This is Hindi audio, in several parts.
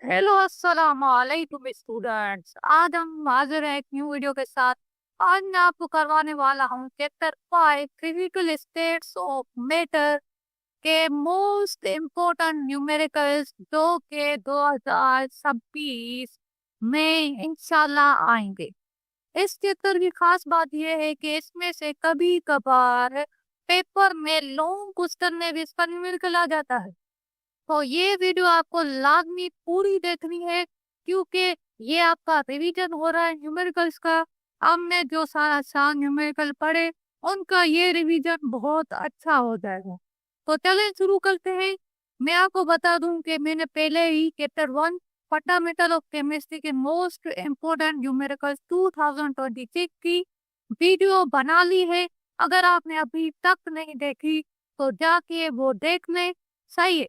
हेलो अस्सलाम वालेकुम स्टूडेंट्स। आज हम हाजिर हैं एक न्यू वीडियो के साथ। आज मैं आपको करवाने वाला हूँ chapter 5 physical states of matter के मोस्ट इम्पोर्टेंट न्यूमेरिकल्स जो के 2026 में इंशाल्लाह आएंगे। इस चैप्टर की खास बात यह है कि इसमें से कभी कभार पेपर में लॉन्ग क्वेश्चन में भी इसका न्यूमेरिकल आ जाता है। तो ये वीडियो आपको लाजमी पूरी देखनी है, क्योंकि ये आपका रिवीजन हो रहा है न्यूमेरिकल्स का। हमने जो सारा साल न्यूमेरिकल पढ़े उनका ये रिवीजन बहुत अच्छा हो जाएगा। तो चलें शुरू करते हैं। मैं आपको बता दूं कि मैंने पहले ही चैप्टर 1 फंडामेंटल ऑफ केमिस्ट्री के मोस्ट इम्पोर्टेंट न्यूमेरिकल्स 2026 की वीडियो बना ली है। अगर आपने अभी तक नहीं देखी तो जाके वो देख लें। सही है,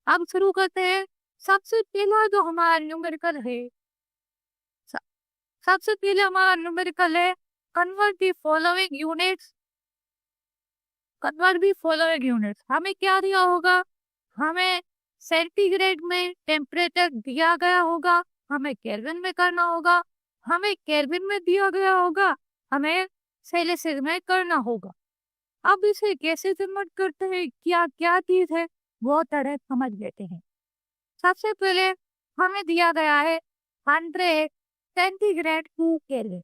अब शुरू करते हैं। सबसे पहला जो हमारा न्यूमेरिकल है, स- सबसे पहले हमारा न्यूमेरिकल है convert the following units. Convert the following units हमें क्या दिया होगा? हमें सेंटीग्रेड में टेम्परेचर दिया गया होगा, हमें केल्विन में करना होगा। हमें केल्विन में दिया गया होगा, हमें सेल्सियस में करना होगा। अब इसे कैसे कन्वर्ट करते हैं, क्या क्या चीज है, वो तरह समझ लेते हैं। सबसे पहले हमें दिया गया है 100 सेंटीग्रेड टू केल्विन,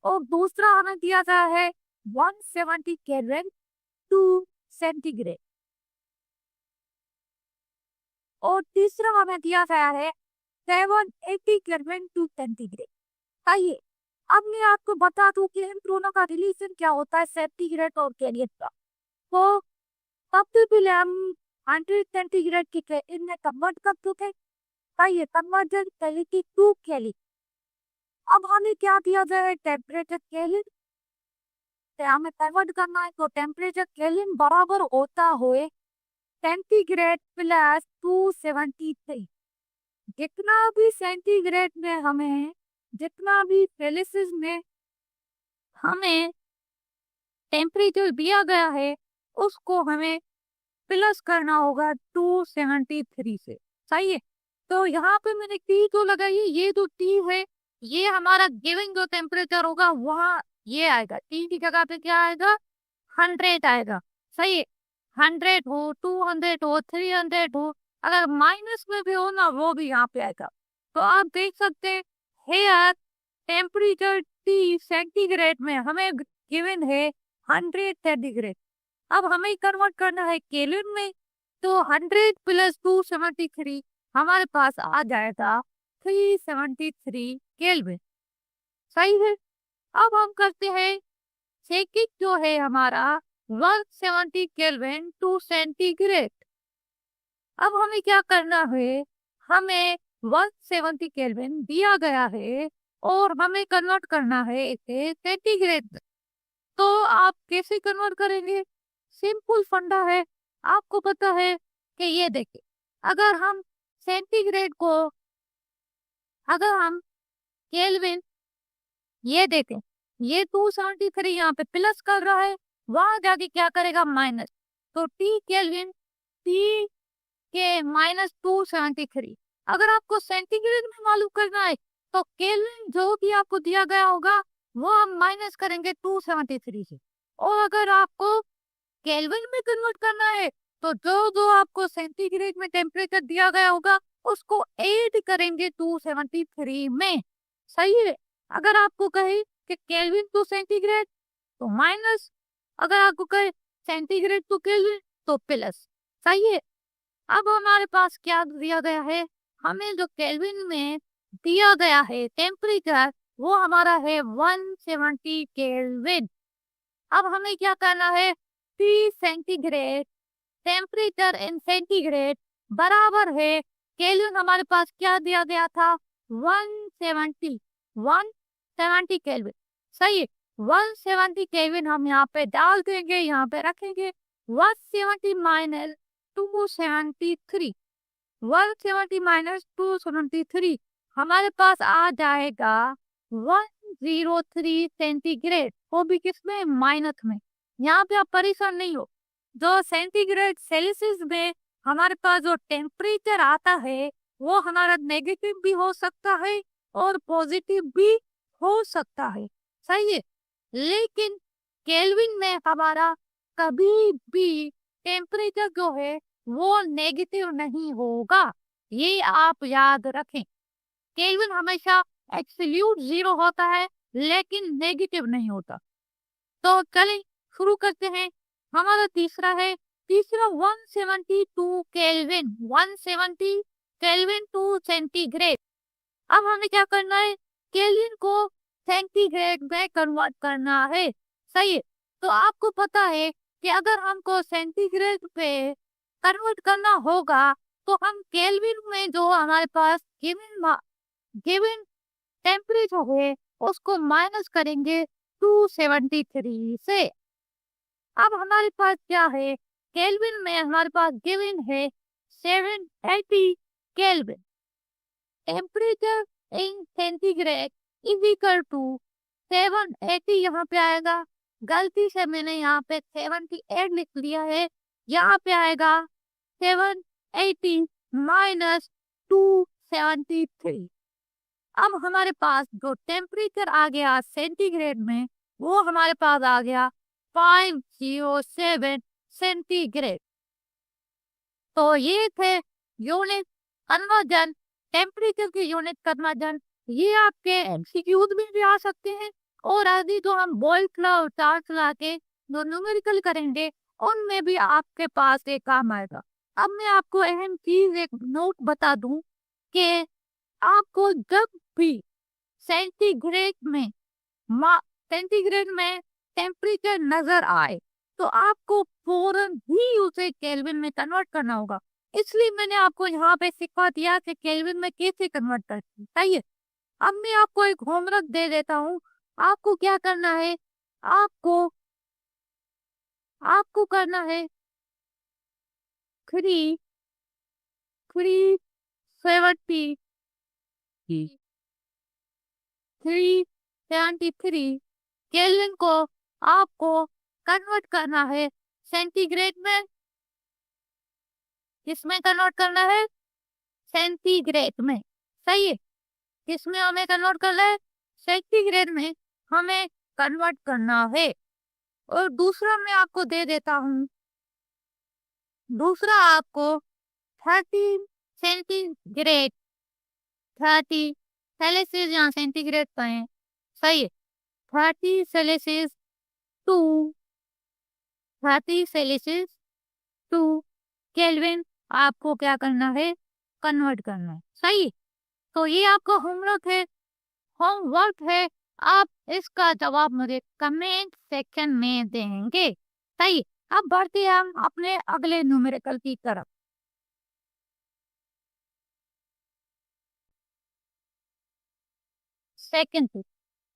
और दूसरा हमें दिया गया है 170 केल्विन टू सेंटीग्रेड, और तीसरा हमें दिया गया है 780 केल्विन टू सेंटीग्रेड। आइए अब मैं आपको बता दूं कि इन दोनों का रिलेशन क्या होता है, सेंटीग्रेड और केल्विन का। तो सबसे पहले हम 100 सेंटीग्रेड की केल्विन में कन्वर्ट कर चुके। आइए कन्वर्जन केल्विन टू केल्विन। अब हमें क्या दिया गया है, टेम्परेचर केल्विन से हमें कन्वर्ट करना है। तो टेम्परेचर केल्विन बराबर होता हुए सेंटीग्रेड प्लस 273। जितना भी सेंटीग्रेड में हमें, जितना भी सेल्सियस में हमें टेम्परेचर दिया गया है, उसको हमें प्लस करना होगा 273 से। सही है। तो यहाँ पे मैंने टी तो लगाई है, ये जो टी है ये हमारा गिवन जो टेम्परेचर होगा वहाँ ये आएगा। टी की जगह पे क्या आएगा? 100 आएगा। सही है। 100 हो, 200 हो, 300 हो, अगर माइनस में भी हो ना वो भी यहाँ पे आएगा। तो आप देख सकते हैं हेयर टेम्परेचर टी सेंटीग्रेड में हमें गिवन है 100 सेंटीग्रेड। अब हमें कन्वर्ट करना है केल्विन में। तो 100 प्लस 273 हमारे पास आ जाएगा 373 केल्विन। सही है। अब हम करते हैं सेकिंग जो है हमारा 170 केल्विन टू सेंटीग्रेड। अब हमें क्या करना है, हमें 170 केल्विन दिया गया है और हमें कन्वर्ट करना है इसे सेंटीग्रेड में। तो आप कैसे कन्वर्ट करेंगे? सिंपल फंडा है, आपको पता है कि ये देखिए, अगर हम सेंटीग्रेड को, अगर हम केल्विन, ये देखें, ये 273 यहाँ पे प्लस कर रहा है, वहां जाके क्या करेगा? माइनस। तो टी केल्विन टी के -273। अगर आपको सेंटीग्रेड में मालूम करना है तो केल्विन जो भी आपको दिया गया होगा वो हम माइनस करेंगे 273 से। और अगर आपको केल्विन में कन्वर्ट करना है तो जो जो आपको सेंटीग्रेड में टेम्परेचर दिया गया होगा उसको ऐड करेंगे 273 में। सही है। अगर आपको कहे कि केल्विन टू सेंटीग्रेड तो माइनस, अगर आपको कहे सेंटीग्रेड टू केल्विन तो प्लस। सही है। अब हमारे पास क्या दिया गया है, हमें जो केल्विन में दिया गया है टेम्परेचर वो हमारा है 170 केल्विन। अब हमें क्या करना है, T centigrade temperature in centigrade बराबर है केल्विन, हमारे पास क्या दिया गया था? 170 170 केल्विन। सही है। 170 केल्विन हम यहाँ पे डाल देंगे, यहाँ पे रखेंगे 170 माइनस 273। 170 माइनस 273 हमारे पास आ जाएगा 103 सेंटीग्रेड, वो भी किसमें? माइनस में। यहाँ पे आप परेशान नहीं हो। जो सेंटीग्रेड सेल्सियस में हमारे पास जो टेम्परेचर आता है वो हमारा नेगेटिव भी हो सकता है और पॉजिटिव भी हो सकता है, सही है। लेकिन केल्विन में हमारा कभी भी टेम्परेचर जो है वो नेगेटिव नहीं होगा, ये आप याद रखें। केल्विन हमेशा एब्सोल्यूट जीरो होता है लेकिन नेगेटिव नहीं होता। तो चलिए शुरू करते हैं। हमारा तीसरा 172 केल्विन, 170 केल्विन टू सेंटीग्रेड। अब हमें क्या करना है, केल्विन को सेंटीग्रेड में कन्वर्ट करना है, सही है। तो आपको पता है कि अगर हमको सेंटीग्रेड पे कन्वर्ट करना होगा तो हम केल्विन में जो हमारे पास गिवन टेम्परेचर है उसको माइनस करेंगे 273 से। अब हमारे पास क्या है, केल्विन में हमारे पास गिवन है 780 kelvin. Temperature in centigrade is equal to 780, यहाँ पे आएगा, गलती से मैंने यहाँ पे 78 लिख लिया है, यहाँ पे आएगा 780 माइनस 273। अब हमारे पास जो टेम्परेचर आ गया सेंटीग्रेड में वो हमारे पास आ गया 507 सेंटीग्रेड। तो ये थे यूनिट कन्वर्जन, टेम्परेचर की यूनिट कन्वर्जन। ये आपके एमसीक्यूज में भी आ सकते हैं और आदि जो हम बोल्ट लॉ और चार्ट लॉ के जो न्यूमेरिकल करेंगे उनमें भी आपके पास एक काम आएगा। अब मैं आपको अहम चीज एक नोट बता दूं कि आपको जब भी सेंटीग्रेड में सेंटीग्रेड में टेम्परेचर नजर आए तो आपको फौरन ही उसे केल्विन में कन्वर्ट करना होगा। इसलिए मैंने आपको यहाँ पे सिखा दिया कि केल्विन में कैसे कन्वर्ट करते हैं, सही है। अब मैं आपको एक होमवर्क दे देता हूँ। आपको क्या करना है, आपको आपको करना है 373 केल्विन को आपको कन्वर्ट करना है सेंटीग्रेड में। किसमें कन्वर्ट करना है, सेंटीग्रेड में, सही है। किसमें हमें कन्वर्ट करना है, सेंटीग्रेड में हमें कन्वर्ट करना है। और दूसरा मैं आपको दे देता हूँ, दूसरा आपको 30 सेंटीग्रेड, 30 सेल्सियस यहाँ सेंटीग्रेड का है, सही है। 30 Celsius to 30 Celsius to kelvin आपको क्या करना है, कन्वर्ट करना है, सही। तो ये आपका होमवर्क है। आप इसका जवाब मुझे कमेंट सेक्शन में देंगे, सही। अब बढ़ते हैं हम अपने अगले न्यूमेरिकल की तरफ। सेकंड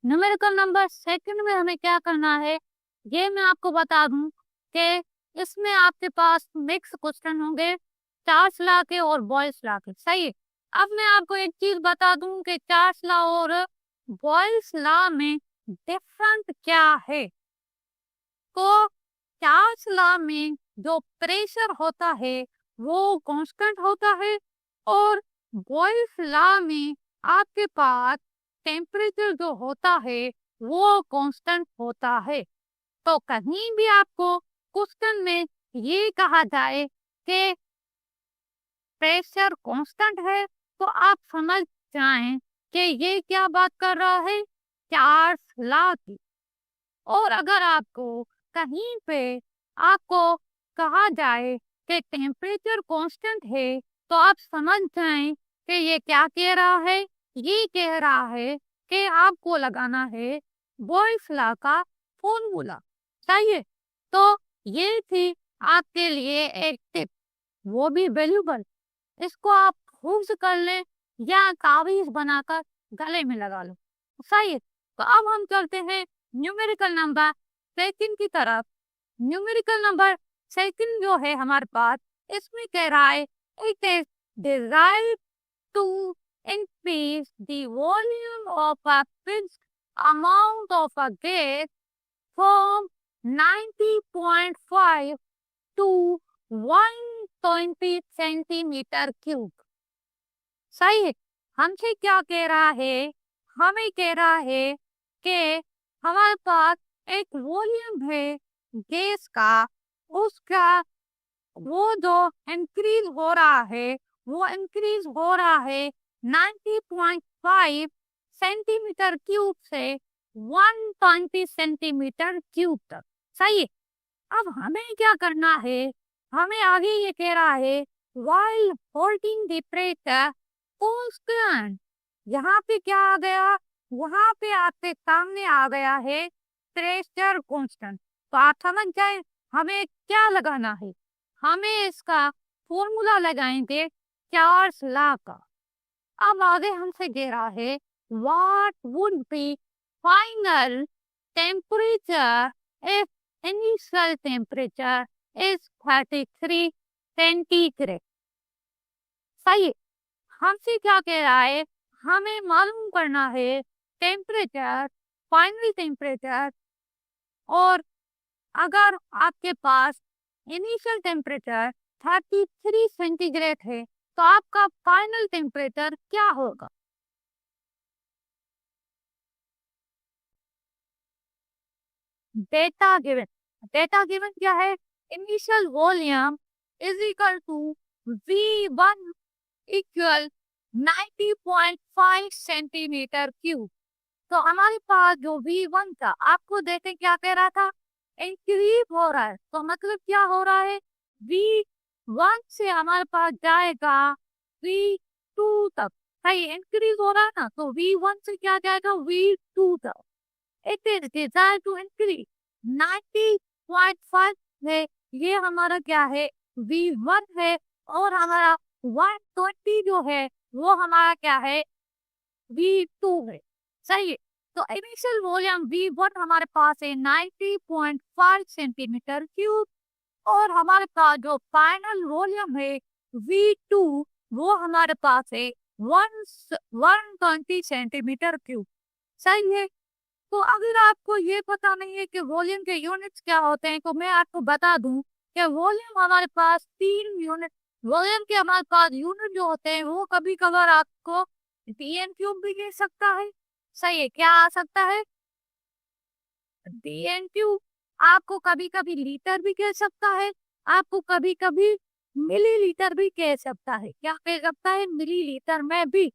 न्यूमेरिकल नंबर सेकंड में हमें क्या करना है, ये मैं आपको बता दूं कि इसमें आपके पास मिक्स क्वेश्चन होंगे, चार्ल्स लॉ के और बॉयल्स लॉ के, सही है। अब मैं आपको एक चीज बता दूं कि चार्ल्स लॉ और बॉयल्स लॉ में डिफरेंट क्या है। तो चार्ल्स लॉ में जो प्रेशर होता है वो कांस्टेंट होता है और बॉयल्स लॉ में आपके पास टेम्परेचर जो होता है वो कांस्टेंट होता है। तो कहीं भी आपको क्वेश्चन में ये कहा जाए कि प्रेशर कांस्टेंट है तो आप समझ जाएं कि ये क्या बात कर रहा है, चार्ल्स लॉ की। और अगर आपको कहीं पे आपको कहा जाए कि टेम्परेचर कांस्टेंट है तो आप समझ जाएं कि ये क्या कह रहा है, ये कह रहा है कि आपको लगाना है बॉयल्स लॉ का फॉर्मूला, चाहिए। तो ये थी आपके लिए एक टिप, वो भी वैल्यूबल। इसको आप खूब कर लें या कागज बनाकर गले में लगा लो, सही है। तो अब हम चलते हैं न्यूमेरिकल नंबर सेकंड की तरफ। न्यूमेरिकल नंबर सेकंड जो है हमारे पास, इसमें कह रहा है it is desired to increase the volume of a fixed amount of a gas from 90.5 to 120 centimeter cube। सही है। हमसे क्या कह रहा है? हमें कह रहा है कि हमारे पास एक वॉल्यूम है गैस का, उसका वो जो इंक्रीज हो रहा है, वो इंक्रीज हो रहा है 90.5 सेंटीमीटर क्यूब से 120 सेंटीमीटर क्यूब तक। सही है। अब हमें क्या करना है? हमें आगे ये कह रहा है while holding the pressure constant। यहाँ पे क्या आ गया? वहां पे आपके सामने आ गया है प्रेशर कांस्टेंट। तो आप समझ जाए हमें क्या लगाना है। हमें इसका फॉर्मूला लगाएंगे चार्ल्स लॉ का। अब आगे हमसे कह रहा है what would be final temperature if initial temperature is 33 centigrade. सही है। हमसे क्या कह रहा है? हमें मालूम करना है टेम्परेचर, फाइनल टेम्परेचर, और अगर आपके पास इनिशियल टेम्परेचर 33 सेंटीग्रेड है तो आपका फाइनल टेम्परेचर क्या होगा? डेटा गिवन क्या है? Initial volume is equal to V1 equal 90.5 centimetre cube. तो हमारे पास जो V1 था, आपको देखे क्या कह रहा था? इंक्रीज हो रहा है। तो मतलब क्या हो रहा है? V1 से हमारे पास जाएगा V2 तक। सही, इंक्रीज हो रहा है ना, तो V1 से क्या जाएगा? V2 तक। It is desire to increase 90.5 है। ये हमारा क्या है? V1 है। और हमारा 120 जो है वो हमारा क्या है? V2 है। सही है। तो इनिशियल वॉल्यूम V1 हमारे पास है 90.5 सेंटीमीटर क्यूब, और हमारे पास जो फाइनल वॉल्यूम है V2 वो हमारे पास है 120 सेंटीमीटर क्यूब। सही है। तो अगर आपको ये पता नहीं है कि वॉल्यूम के यूनिट्स क्या होते हैं, तो मैं आपको बता दूं कि वॉल्यूम हमारे पास 3 यूनिट, वॉल्यूम के हमारे पास यूनिट जो होते हैं वो कभी कभार आपको डीएम क्यूब भी दे सकता है। सही है। क्या आ सकता है? DM cube. आपको कभी कभी लीटर भी कह सकता है, आपको कभी कभी मिलीलीटर भी कह सकता है। क्या कह सकता है? मिलीलीटर में भी।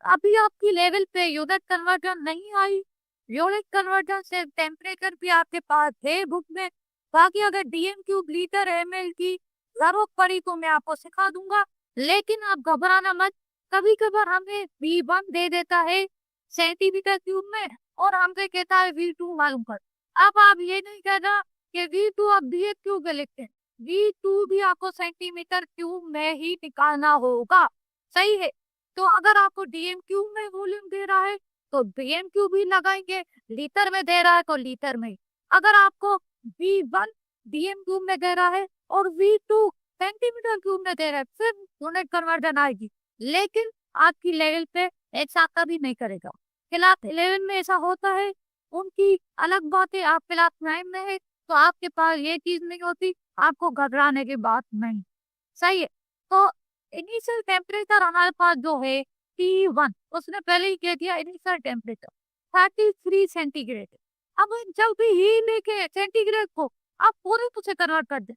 अभी आपकी लेवल पे यूनिट कन्वर्जन नहीं आई। यूनिट कन्वर्जन से टेम्परेचर भी आपके पास है बुक में। बाकी अगर डीएम क्यूब, लीटर, एमएल की जरूरत पड़ी तो मैं आपको सिखा दूंगा, लेकिन आप घबराना मत। कभी कभार हमें V1 दे देता है सेंटीमीटर क्यूब में और हमसे कहता है V2 मालूम कर। अब आप ये नहीं कहना कि V2 आप डीएम क्यूब में लिखते हैं, V2 भी आपको सेंटीमीटर क्यूब में ही निकालना होगा। सही है। तो अगर आपको डीएम क्यूब में वॉल्यूम दे रहा है तो डीएम क्यूब भी लगाएंगे, लीटर में दे रहा है तो लीटर में। अगर आपको V1 डीएम क्यूब में दे रहा है और V2 सेंटीमीटर क्यूब में दे रहा है, फिर यूनिट कन्वर्जन आएगी। लेकिन आपकी लेवल पे ऐसा कभी नहीं करेगा। क्लास 11 में ऐसा होता है, उनकी अलग बात है। आप क्लास 9 में है तो आपके पास ये चीज नहीं होती, आपको घबराने की बात नहीं। सही है। तो इनिशियल टेम्परेचर हमारे पास जो है T1, उसने पहले ही कह दिया इनिशियल टेम्परेचर 33 सेंटीग्रेड। अब जब भी ही लेके सेंटीग्रेड को आप पूरे से कन्वर्ट कर दे,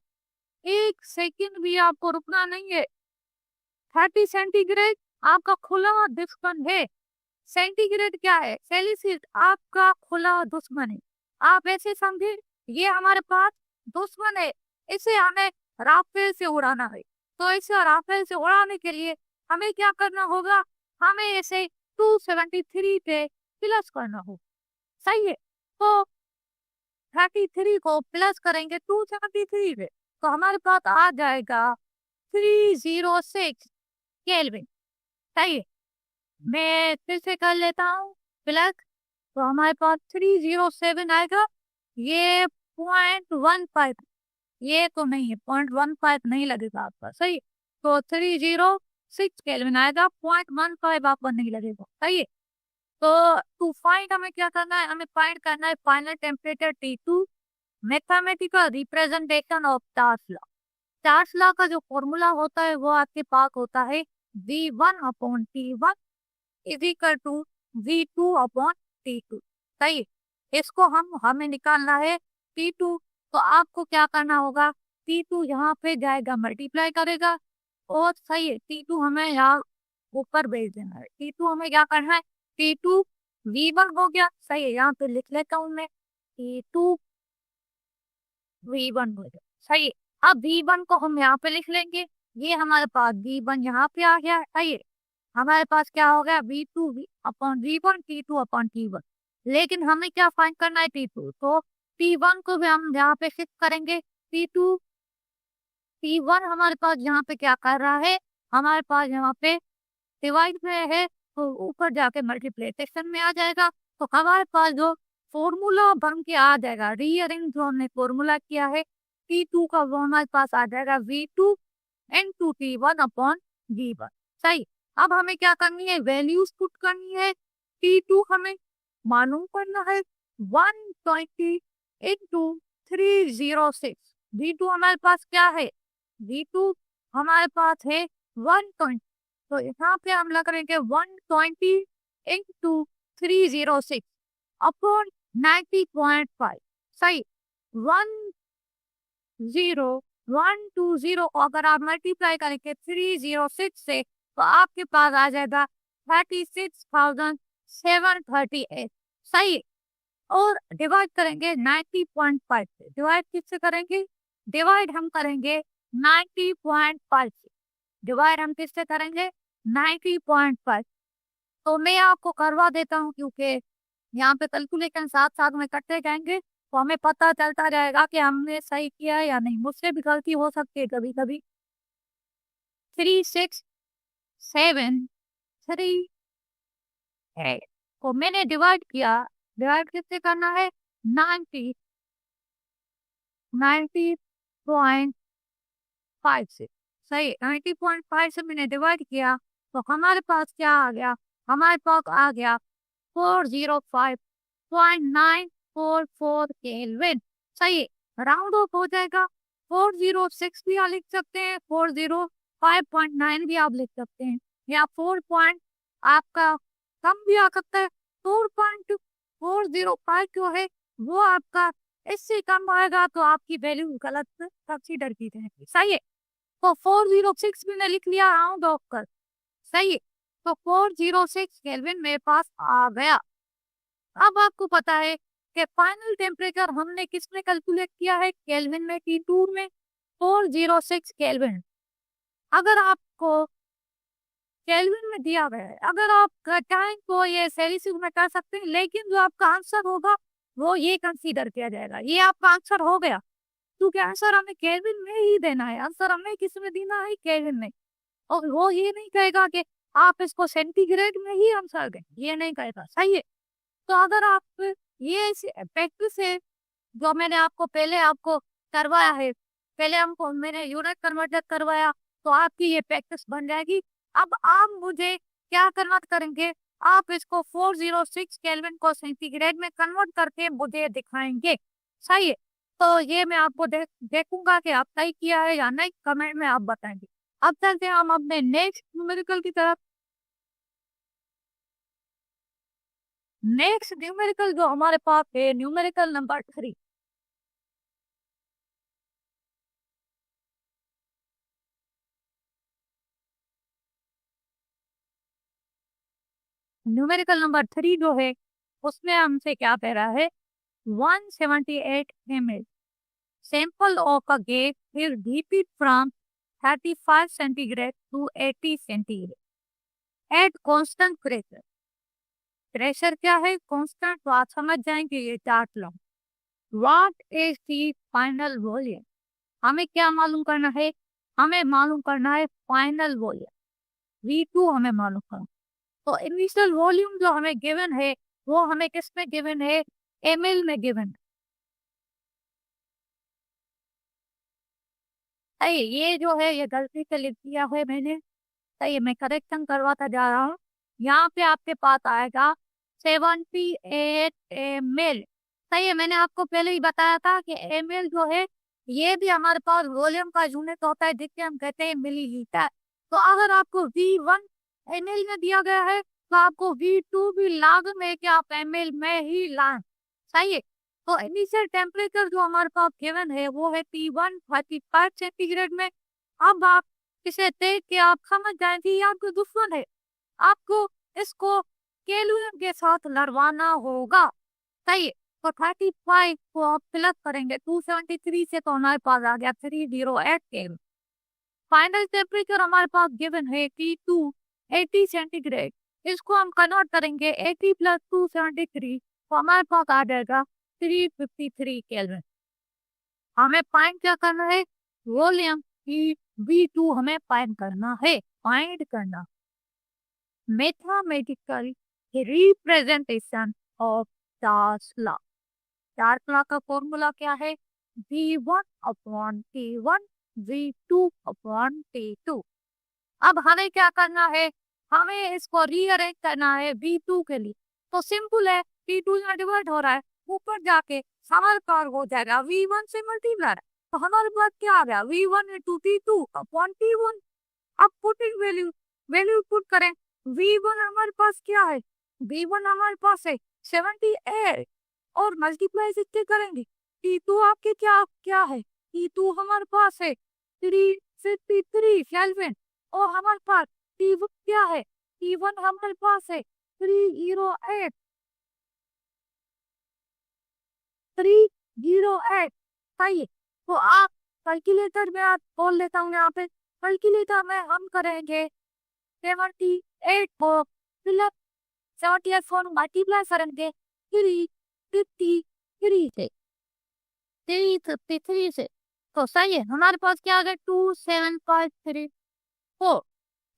एक सेकंड भी आपको रुकना नहीं है। 30 सेंटीग्रेड आपका खुला दुश्मन है। सेंटीग्रेड क्या है? सेल्सियस आपका खुला दुश्मन है। आप ऐसे समझे ये हमारे पास दुश्मन है, इसे हमें राफेल से उड़ाना है। तो इसे राफेल से उड़ाने के लिए हमें क्या करना होगा? हमें इसे 273 पे प्लस करना होगा। सही है। तो 33 को प्लस करेंगे 273 पे तो हमारे पास आ जाएगा 306 केल्विन। सही है। मैं फिर से कर लेता हूँ प्लस, तो हमारे पास 307 आएगा। ये 0.15, ये तो नहीं है, 0.15 नहीं लगेगा आपका। सही। तो 306 केल्विन आएगा, 0.15 आपका नहीं लगेगा। सही है। तो टू फाइंड हमें क्या करना है? हमें फाइंड करना है final temperature T2, mathematical representation of Charles law. Charles law का जो फॉर्मूला होता है वो आपके पास होता है V1/T1 is equal to V2/T2। सही, इसको हमें निकालना है T2। तो आपको क्या करना होगा, T2 यहाँ पे जाएगा, मल्टीप्लाई करेगा, और सही है T2 हमें यहाँ ऊपर भेज देना है। T2 हमें क्या करना है, T2 V1 हो गया, सही है, यहाँ पे लिख लेता हूँ मैं, T2 V1 हो गया, सही है। अब V1 को हम यहाँ पे लिख लेंगे, ये हमारे पास V1 यहाँ पे आ गया, सही है। हमारे पास क्या हो गया, V2/V1 T2/T1। लेकिन हमें क्या फाइंड करना है, T2। तो T1 को भी हम यहाँ पे शिफ्ट करेंगे, T1 हमारे पास यहाँ पे क्या कर रहा है, हमारे पास यहाँ पे डिवाइड में है, तो ऊपर जाके मल्टीप्लिकेशन में आ जाएगा। तो हमारे पास जो फॉर्मूला बन के आ जाएगा, रीअरेंज जो हमने फॉर्मूला किया है T2 का, वो हमारे पास आ जाएगा V2 into T1/V1। सही, अब हमें क्या करनी है, वैल्यूज पुट करनी है। T2 हमें मालूम करना है 120 into 306। V2 हमारे पास क्या है, V2 हमारे पास है 120, तो यहाँ पे हम लग रहे हैं 120 into 306 अपॉन 90.5। सही, 10120 को अगर आप मल्टीप्लाई करेंगे 306 से, तो आपके पास आ जाएगा 36,738। सही, और डिवाइड करेंगे 90.5 से। डिवाइड किससे करेंगे, डिवाइड हम करेंगे 90.5 से। डिवाइड हम किससे करेंगे, 90.5। तो मैं आपको करवा देता हूँ, क्योंकि यहाँ पे कैलकुलेशन साथ साथ में करते जाएंगे, तो हमें पता चलता जाएगा कि हमने सही किया है या नहीं। मुझसे भी गलती हो सकती है कभी कभी। 3673 को मैंने डिवाइड किया, डिवाइड किससे करना है, 90.5 से। सही, 90.5 से मैंने डिवाइड किया, तो हमारे पास क्या आ गया, हमारे पास आ गया 405.944 केल्विन। सही, राउंड ऑफ हो जाएगा, 406 भी आप लिख सकते हैं, 405.9 भी आप लिख सकते हैं, या 4 पॉइंट आपका कम भी आ सकता है। 4.405 जो है वो आपका इससे कम आएगा, तो आपकी वैल्यू गलत कंसीडर की जाएगी। सही है, तो 406 मैंने लिख लिया राउंड ऑफ कर। सही है, तो 406 केल्विन मेरे पास आ गया। अब आपको पता है कि फाइनल टेम्परेचर हमने किसमें कैलकुलेट किया है, केल्विन में, T2 में 406 केल्विन। अगर आपको केल्विन में दिया गया है, अगर आप चाहें तो ये सेल्सियस में कर सकते हैं, लेकिन जो आपका आंसर होगा वो ये कंसीडर किया जाएगा, ये आपका आंसर हो गया, क्योंकि आंसर हमें केल्विन में ही देना है। आंसर हमें किस में देना है, केल्विन में। और वो ये नहीं कहेगा कि आप इसको सेंटीग्रेड में ही आंसर दें, ये नहीं कहेगा। सही है, तो अगर आप ये प्रैक्टिस है जो मैंने आपको पहले आपको करवाया है, पहले हमको मैंने यूनिट कन्वर्टर करवाया, तो आपकी ये प्रैक्टिस बन जाएगी। अब आप मुझे क्या कन्वर्ट करेंगे, आप इसको 406 केल्विन को सेंटीग्रेड में कन्वर्ट करके मुझे दिखाएंगे। सही है, तो ये मैं आपको देखूंगा कि आप सही किया है या नहीं, कमेंट में आप बताएंगे। अब चलते हैं हम अपने नेक्स्ट न्यूमेरिकल की तरफ। नेक्स्ट न्यूमेरिकल जो हमारे पास है, न्यूमेरिकल नंबर 3। न्यूमेरिकल नंबर 3 जो है उसमें हमसे क्या कह रहा है, 178 ml sample of a gas is heated from 35 centigrade to 80 centigrade at constant pressure। Pressure क्या है, कांस्टेंट, तो आप समझ जाएंगे ये chart low. What is the final volume, हमें क्या मालूम करना है, हमें मालूम करना है फाइनल वॉल्यूम। V2 हमें मालूम करना, तो इनिशियल वॉल्यूम जो हमें गिवन है वो हमें किस में गिवन है, ml में गिवन है। ये जो है ये गलती से लिख दिया है मैंने, सही, मैं करेक्शन करवाता जा रहा हूँ। यहाँ पे आपके पास आएगा 78 ml। सही है, मैंने आपको पहले ही बताया था कि ml जो है ये भी हमारे पास वॉल्यूम का यूनिट होता है, जिससे हम कहते हैं मिलीलीटर। तो अगर आपको V1 ml में दिया गया है तो आपको V2 भी लागू है कि आप ml में ही लाएं। सही है। तो इनिशियल टेम्परेचर जो हमारे पास गिवन है वो है T1 35 सेंटीग्रेड में। अब आप इसे देख के आप समझ जाएं कि ये आपको दुश्मन है, आपको इसको केल्विन के साथ लड़वाना होगा। सही है। तो 35 को आप प्लस करेंगे 273 से तो हमारे पास आ गया 308 केल्विन। फाइनल टेम्परेचर हमारे पास गिवन है T2 80 सेंटीग्रेड। इसको हम कन्वर्ट करेंगे 80 प्लस 273 तो हमारे पास आ जाएगा 353 केल्विन। हमें फाइंड क्या करना है? वॉल्यूम की V2 हमें फाइंड करना है, फाइंड करना। Mathematical representation of Charles law. Charles law का फॉर्मूला क्या है? V1 upon T1 V2 upon T2। अब हमें क्या करना है? हमें इसको रीअरेंज करना है V2 के लिए। तो सिंपल है, T2 में डिवाइड हो रहा है, ऊपर जाके हमारे पास हो जाएगा V1 से मल्टीप्लाई। तो हमारे पास क्या आ गया? V1 into T2 upon T1। अब पुटिंग वैल्यू वैल्यू पुट करें। V1 हमारे पास क्या है? V1 हमारे पास है 78 और मल्टीप्लाई कितने करेंगे? T2 आपके क्या क्या है? T2 हमारे पास है 353 केल्विन और हमारे पास T1 क्या है? T1 हमारे पास है 308 308। सही है। तो आप कैलकुलेटर में आप बोल लेता हूँ यहाँ पे, कैलकुलेटर में हम करेंगे 78 को प्लस 78 को मल्टीप्लाई करेंगे 353 से 353 से। तो सही है, हमारे पास क्या आ गया? 27534।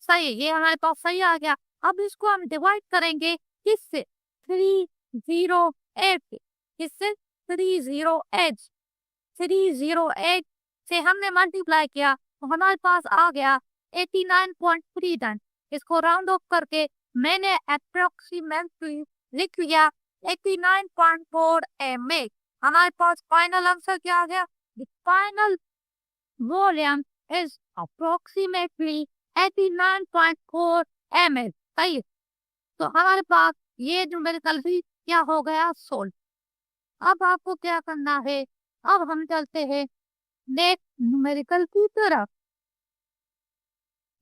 सही है, ये हमारे पास सही आ गया। अब इसको हम डिवाइड करेंगे किससे? 308 से। किससे? 308 308 से हमने मल्टीप्लाई किया तो हमारे पास आ गया 89.39। इसको राउंड ऑफ करके मैंने अप्रोक्सीमेटली लिख लिया 89.4 ml। हमारे पास फाइनल आंसर क्या आ गया? The final volume is approximately 89.4 ml। सही है। तो हमारे पास ये न्यूमेरिकल भी क्या हो गया? सोल्व। अब आपको क्या करना है? अब हम चलते हैं नेक्स्ट न्यूमेरिकल की तरफ।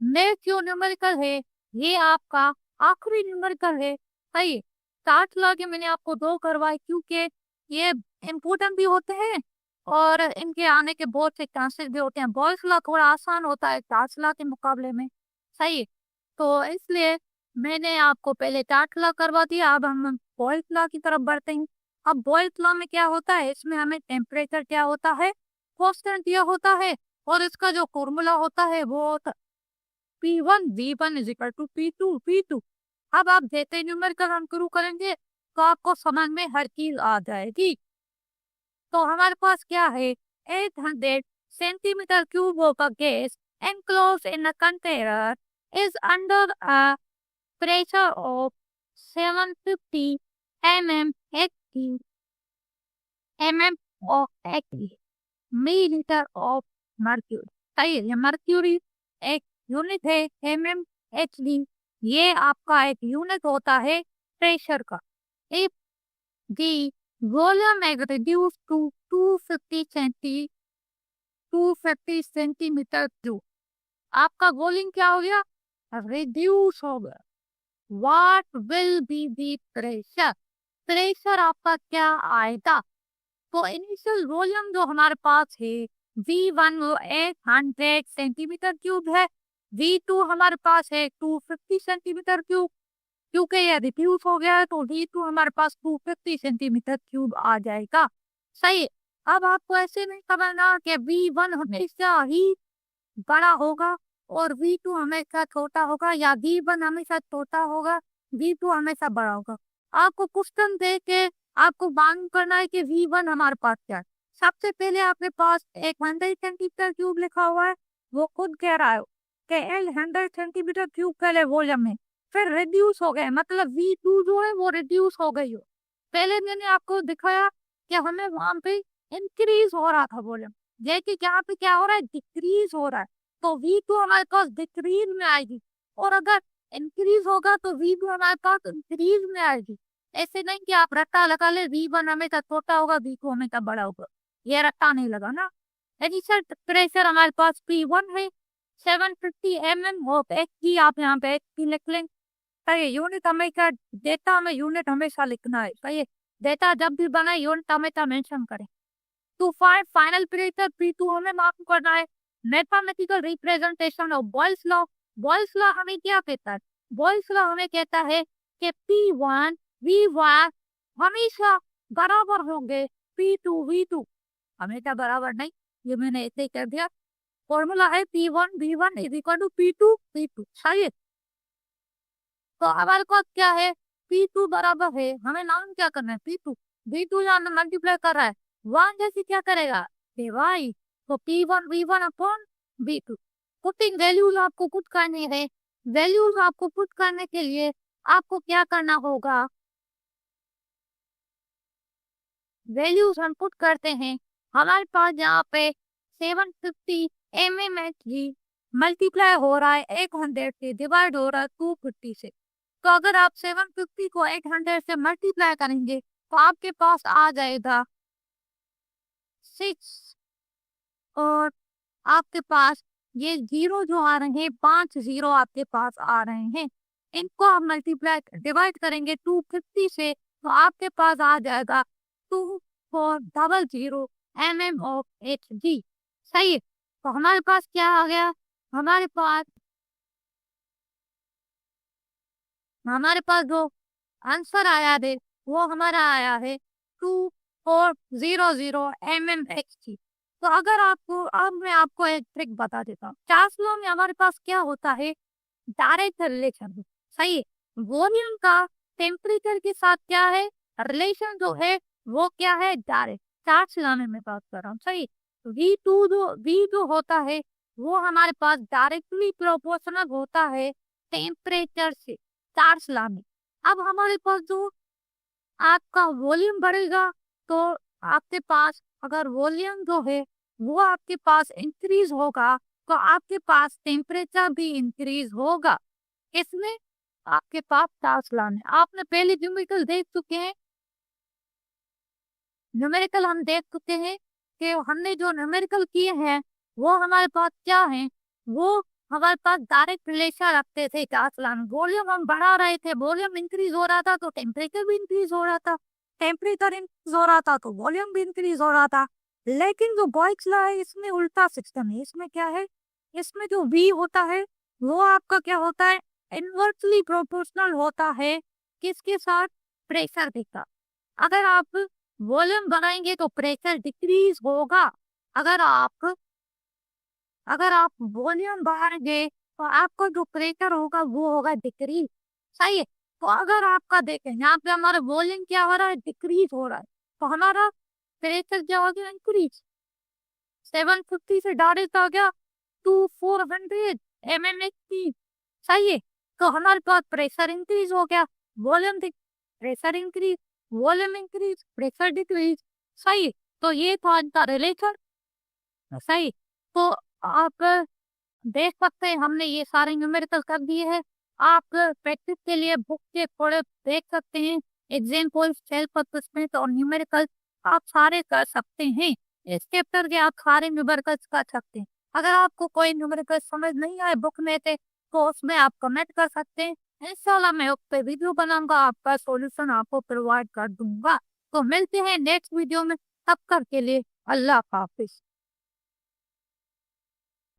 नेक्स्ट जो न्यूमेरिकल है ये आपका आखिरी न्यूमेरिकल है। सही। 60 के मैंने आपको 2 करवाए क्योंकि ये इम्पोर्टेंट भी होते हैं और इनके आने के बहुत से चांसेस भी होते हैं। बॉयज लॉ थोड़ा आसान होता है 60 के मुकाबले में। सही। तो इसलिए मैंने आपको पहले 60 करवा दिया। अब हम बॉयज लॉ की तरफ बढ़ते हैं। अब बॉयज लॉ में क्या होता है? इसमें हमें टेम्परेचर क्या होता है? कांस्टेंट दिया होता है और इसका जो फॉर्मूला होता है वो P1 V1 is equal to P2 P2। अब आप जैसे न्यूमेरिकल हम शुरू करेंगे तो आपको समझ में हर चीज आ जाएगी। तो हमारे पास क्या है? 800 centimetre cube of a gas enclosed in a container is under a pressure of 750 mm of milliliter of mercury। सही है, ये मर्क्यूरी एक यूनिट है। mmHg ये आपका एक यूनिट होता है प्रेशर का। If the volume is reduced to 250 centimetre cube, आपका वॉल्यूम क्या हो गया? रिड्यूस हो गया। What will be the pressure? Pressure आपका क्या आएगा? तो इनिशियल वॉल्यूम जो हमारे पास है V1 वो 800 सेंटीमीटर क्यूब है। V2 हमारे पास है 250 सेंटीमीटर क्यूब। क्योंकि ये रिड्यूस हो गया है तो V2 हमारे पास 250 सेंटीमीटर क्यूब आ जाएगा। सही। अब आपको ऐसे नहीं समझना कि V1 हमेशा ही बड़ा होगा और V2 हमेशा छोटा होगा या V1 हमेशा छोटा होगा V2 हमेशा बड़ा होगा। आपको क्वेश्चन दे के आपको मालूम करना है कि V1 हमारे पास क्या है। सबसे पहले आपके पास एक 100 सेंटीमीटर क्यूब लिखा हुआ है, वो खुद कह रहा है कि 100 सेंटीमीटर क्यूब पहले वॉल्यूम है, फिर रिड्यूस हो गए, मतलब V2 जो है वो रिड्यूस हो गई हो। पहले मैंने आपको दिखाया कि हमें वहां पे इंक्रीज हो रहा था वॉल्यूम, देखिए यहाँ पे क्या हो रहा है? डिक्रीज हो रहा है। तो V2 हमारे पास डिक्रीज में आएगी, और अगर इंक्रीज होगा तो V2 हमारे पास इंक्रीज में आएगी। ऐसे नहीं कि आप रट्टा लगा ले, V1 हमेशा छोटा होगा, V2 हमेशा बड़ा होगा, ये रट्टा नहीं लगा ना। इनिशियल प्रेशर हमारे पास P1 है 750 mm ऑफ Hg, आप यहाँ पे Hg लिख लेंगे। सही है, यूनिट हमेशा डेटा में यूनिट हमेशा लिखना है। सही है, डेटा जब भी बनाए यूनिट हमेशा मेंशन करें। To find final pressure P2 हमें मालूम करना है। Mathematical representation of Boyle's law. Boyle's law हमें क्या कहता है? बॉयल्स लॉ हमें कहता है कि P1 V1 हमेशा बराबर होंगे P2 V2, हमेशा बराबर नहीं, ये मैंने ऐसे ही कर दिया। फॉर्मूला है P1 V1 is equal to P2 V2। सही है, तो हमारे पास क्या है? P2 बराबर है, हमें नाम क्या करना है? P2। V2 यहाँ मल्टीप्लाई कर रहा है, 1 जैसे क्या करेगा? डिवाइड, तो P1 V1 upon V2। Putting values आपको पुट करनी है। वैल्यूज आपको पुट करने के लिए आपको क्या करना होगा? वैल्यूज हम पुट करते हैं, हमारे पास यहाँ पे 750 mmHg मल्टीप्लाई हो रहा है 100 से, डिवाइड हो रहा है 250 से। तो अगर आप 750 को 800 से मल्टीप्लाई करेंगे तो आपके पास आ जाएगा 6, और आपके पास ये जीरो जो आ रहे हैं, 5 जीरो आपके पास आ रहे हैं, इनको आप मल्टीप्लाई डिवाइड करेंगे 250 से, तो आपके पास आ जाएगा 2400 mm ऑफ Hg। सही है, तो हमारे पास क्या आ गया? हमारे पास जो आंसर आया है वो हमारा आया है 2400 mmHg। तो अगर आपको, अब मैं आपको एक ट्रिक बता देता हूँ। चार्ल्स लॉ में हमारे पास क्या होता है? Direct relation. सही है, वॉल्यूम का टेम्परेचर के साथ क्या है रिलेशन जो है, वो क्या है? डायरेक्ट। चार्ल्स लॉ में मैं बात कर रहा हूँ। सही, V जो होता है वो हमारे पास डायरेक्टली प्रोपोर्शनल होता है टेम्परेचर से, चार्ल्स लॉ में। अब हमारे पास जो आपका वॉल्यूम बढ़ेगा, तो आपके पास अगर वॉल्यूम जो है वो आपके पास इंक्रीज होगा, तो आपके पास टेम्परेचर भी इंक्रीज होगा। इसमें आपके पास चार्ल्स लॉ है। आपने पहले न्यूमेरिकल देख चुके हैं, न्यूमेरिकल हम देख चुके हैं कि हमने जो न्यूमेरिकल किए हैं वो हमारे पास क्या है? वो हमारे पास डायरेक्ट रिलेशन रखते थे चार्ल्स लॉ में। वॉल्यूम हम बढ़ा रहे थे, वॉल्यूम इंक्रीज हो रहा था तो टेम्परेचर भी इंक्रीज हो रहा था, टेम्परेचर इंक्रीज हो रहा था तो वॉल्यूम भी इंक्रीज हो रहा था। लेकिन जो बॉयल्स लॉ है इसमें उल्टा सिस्टम है। इसमें क्या है? इसमें जो V होता है वो आपका क्या होता है? इनवर्सली प्रोपोर्शनल होता है किसके साथ? प्रेशर के साथ। अगर आप वॉल्यूम बढ़ाएंगे तो प्रेशर डिक्रीज होगा, अगर आप वॉल्यूम बढ़ाएंगे तो आपका जो प्रेशर होगा वो होगा डिक्रीज। सही है, तो अगर आपका देखें यहाँ पे हमारा वॉल्यूम क्या हो रहा है? डिक्रीज हो रहा है, तो हमारा प्रेशर क्या हो गया? इंक्रीज। 750 से डायरेक्ट आ गया 2400 mmHg। सही है, तो हमारे पास प्रेशर इंक्रीज हो गया, volume pressure increase, volume increase, pressure decrease. सही है, तो ये था इनका रिलेशन। सही, तो आप देख सकते हैं हमने ये सारे न्यूमेरिकल कर दिए हैं। आप प्रैक्टिस के लिए बुक के थोड़े देख सकते हैं, एग्जाम्पल, सेल्फ असेसमेंट और न्यूमेरिकल आप सारे कर सकते हैं। इस चैप्टर के आप सारे न्यूमेरिकल कर सकते हैं। अगर आपको कोई न्यूमेरिकल समझ नहीं आए बुक में थे तो उसमें आप कमेंट कर सकते हैं, इंशाल्लाह मैं उस पर वीडियो बनाऊंगा, आपका सॉल्यूशन आपको प्रोवाइड कर दूंगा। तो मिलते हैं नेक्स्ट वीडियो में, तब तक के लिए अल्लाह हाफिज।